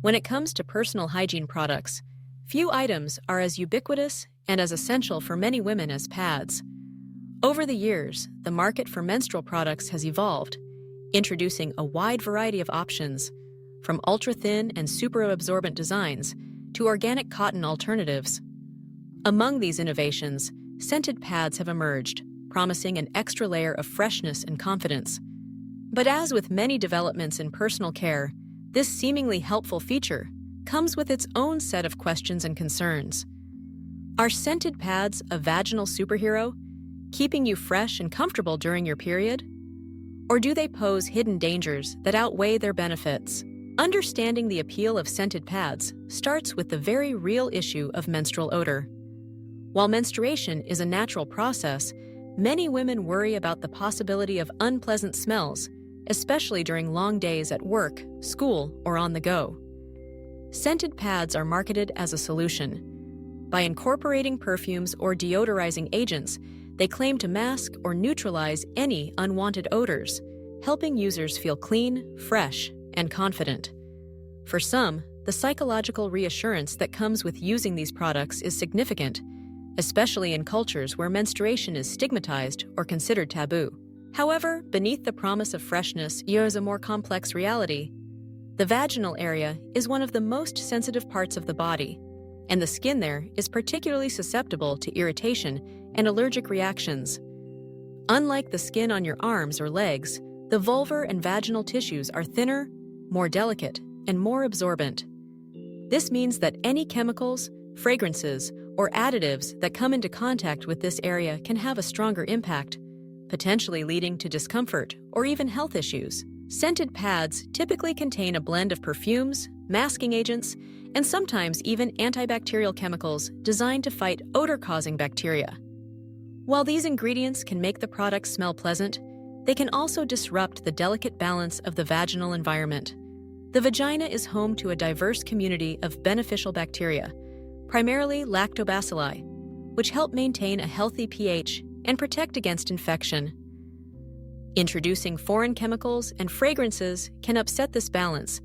When it comes to personal hygiene products, few items are as ubiquitous and as essential for many women as pads. Over the years, the market for menstrual products has evolved, introducing a wide variety of options, from ultra-thin and super absorbent designs to organic cotton alternatives. Among these innovations, scented pads have emerged, promising an extra layer of freshness and confidence. But as with many developments in personal care, this seemingly helpful feature comes with its own set of questions and concerns. Are scented pads a vaginal superhero, keeping you fresh and comfortable during your period? Or do they pose hidden dangers that outweigh their benefits? Understanding the appeal of scented pads starts with the very real issue of menstrual odor. While menstruation is a natural process, many women worry about the possibility of unpleasant smells, especially during long days at work, school, or on the go. Scented pads are marketed as a solution. By incorporating perfumes or deodorizing agents, they claim to mask or neutralize any unwanted odors, helping users feel clean, fresh, and confident. For some, the psychological reassurance that comes with using these products is significant, especially in cultures where menstruation is stigmatized or considered taboo. However, beneath the promise of freshness is a more complex reality. The vaginal area is one of the most sensitive parts of the body, and the skin there is particularly susceptible to irritation and allergic reactions. Unlike the skin on your arms or legs, the vulvar and vaginal tissues are thinner, more delicate, and more absorbent. This means that any chemicals, fragrances, or additives that come into contact with this area can have a stronger impact, potentially leading to discomfort or even health issues. Scented pads typically contain a blend of perfumes, masking agents, and sometimes even antibacterial chemicals designed to fight odor-causing bacteria. While these ingredients can make the product smell pleasant, they can also disrupt the delicate balance of the vaginal environment. The vagina is home to a diverse community of beneficial bacteria, primarily lactobacilli, which help maintain a healthy pH and protect against infection. Introducing foreign chemicals and fragrances can upset this balance,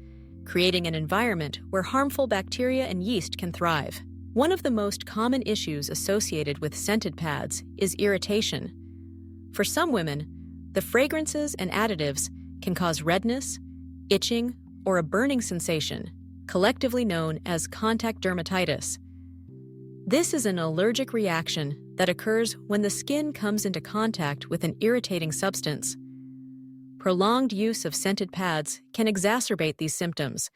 creating an environment where harmful bacteria and yeast can thrive. One of the most common issues associated with scented pads is irritation. For some women, the fragrances and additives can cause redness, itching, or a burning sensation, collectively known as contact dermatitis. This is an allergic reaction that occurs when the skin comes into contact with an irritating substance. Prolonged use of scented pads can exacerbate these symptoms,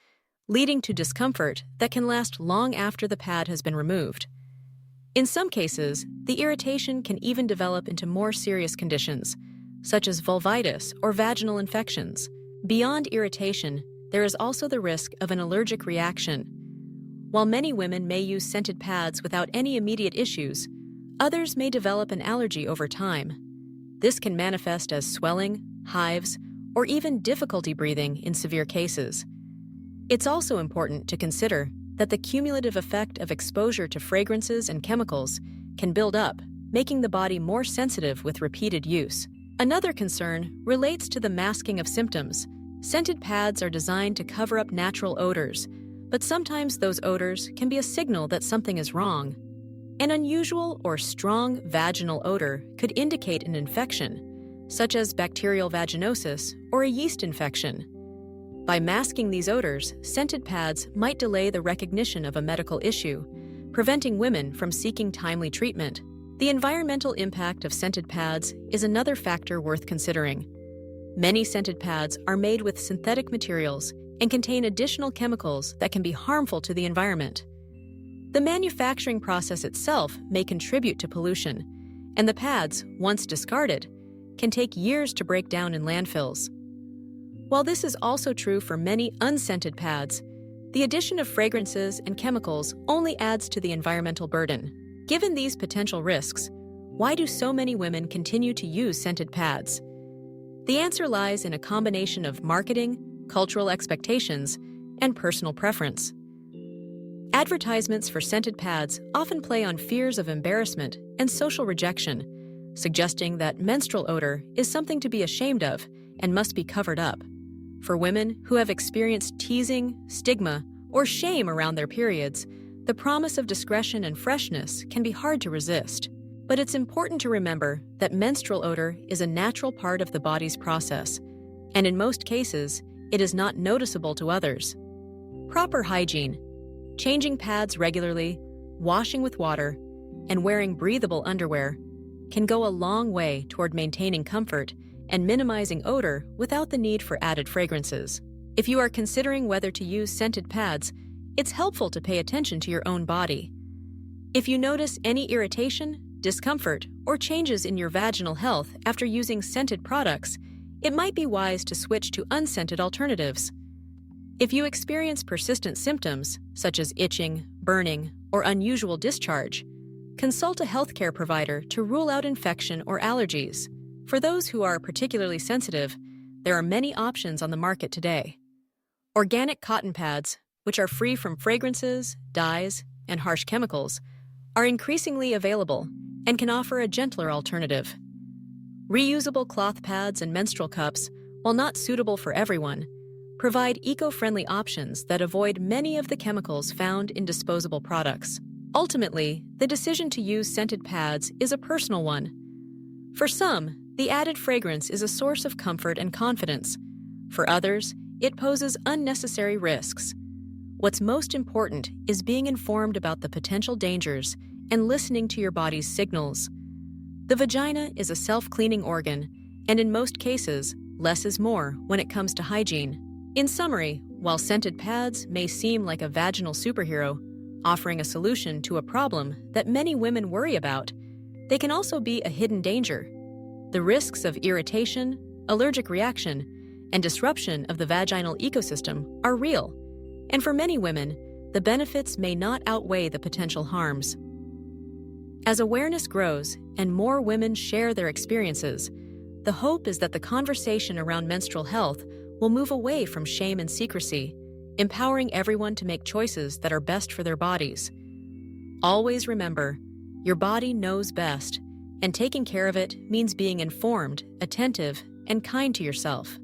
leading to discomfort that can last long after the pad has been removed. In some cases, the irritation can even develop into more serious conditions, such as vulvitis or vaginal infections. Beyond irritation, there is also the risk of an allergic reaction. While many women may use scented pads without any immediate issues, others may develop an allergy over time. This can manifest as swelling, hives, or even difficulty breathing in severe cases. It's also important to consider that the cumulative effect of exposure to fragrances and chemicals can build up, making the body more sensitive with repeated use. Another concern relates to the masking of symptoms. Scented pads are designed to cover up natural odors, but sometimes those odors can be a signal that something is wrong. An unusual or strong vaginal odor could indicate an infection, such as bacterial vaginosis or a yeast infection. By masking these odors, scented pads might delay the recognition of a medical issue, preventing women from seeking timely treatment. The environmental impact of scented pads is another factor worth considering. Many scented pads are made with synthetic materials and contain additional chemicals that can be harmful to the environment. The manufacturing process itself may contribute to pollution, and the pads, once discarded, can take years to break down in landfills. While this is also true for many unscented pads, the addition of fragrances and chemicals only adds to the environmental burden. Given these potential risks, why do so many women continue to use scented pads? The answer lies in a combination of marketing, cultural expectations, and personal preference. Advertisements for scented pads often play on fears of embarrassment and social rejection, suggesting that menstrual odor is something to be ashamed of and must be covered up. For women who have experienced teasing, stigma, or shame around their periods, the promise of discretion and freshness can be hard to resist. But it's important to remember that menstrual odor is a natural part of the body's process, and in most cases, it is not noticeable to others. Proper hygiene, changing pads regularly, washing with water, and wearing breathable underwear can go a long way toward maintaining comfort and minimizing odor without the need for added fragrances. If you are considering whether to use scented pads, it's helpful to pay attention to your own body. If you notice any irritation, discomfort, or changes in your vaginal health after using scented products, it might be wise to switch to unscented alternatives. If you experience persistent symptoms, such as itching, burning, or unusual discharge, consult a healthcare provider to rule out infection or allergies. For those who are particularly sensitive, there are many options on the market today. Organic cotton pads, which are free from fragrances, dyes, and harsh chemicals, are increasingly available and can offer a gentler alternative. Reusable cloth pads and menstrual cups, while not suitable for everyone, provide eco-friendly options that avoid many of the chemicals found in disposable products. Ultimately, the decision to use scented pads is a personal one. For some, the added fragrance is a source of comfort and confidence. For others, it poses unnecessary risks. What's most important is being informed about the potential dangers and listening to your body's signals. The vagina is a self-cleaning organ, and in most cases, less is more when it comes to hygiene. In summary, while scented pads may seem like a vaginal superhero, offering a solution to a problem that many women worry about, they can also be a hidden danger. The risks of irritation, allergic reaction, and disruption of the vaginal ecosystem are real, and for many women, the benefits may not outweigh the potential harms. As awareness grows and more women share their experiences, the hope is that the conversation around menstrual health will move away from shame and secrecy, empowering everyone to make choices that are best for their bodies. Always remember, your body knows best, and taking care of it means being informed, attentive, and kind to yourself.